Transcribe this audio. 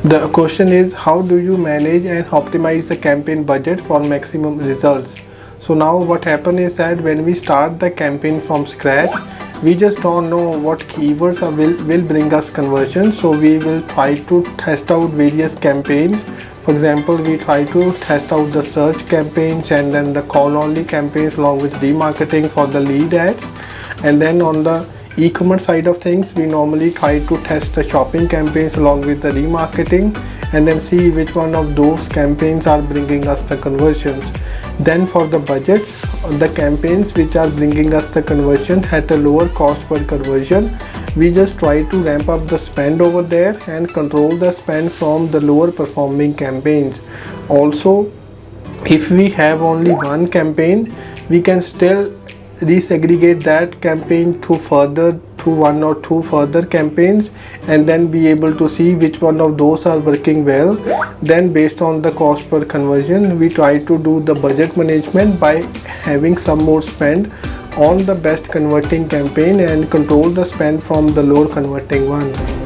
The question is, how do you manage and optimize the campaign budget for maximum results? So now what happens is that when we start the campaign from scratch, we just don't know what keywords will bring us conversion. So we will try to test out various campaigns. For example, we try to test out the search campaigns and then the call only campaigns along with remarketing for the lead ads. And then on the e-commerce side of things, we normally try to test the shopping campaigns along with the remarketing and then see which one of those campaigns are bringing us the conversions. Then for the budgets, the campaigns which are bringing us the conversion at a lower cost per conversion, we just try to ramp up the spend over there and control the spend from the lower performing campaigns. Also, if we have only one campaign, we can still resegregate that campaign to one or two further campaigns and then be able to see which one of those are working well. Then based on the cost per conversion, we try to do the budget management by having some more spend on the best converting campaign and control the spend from the lower converting one.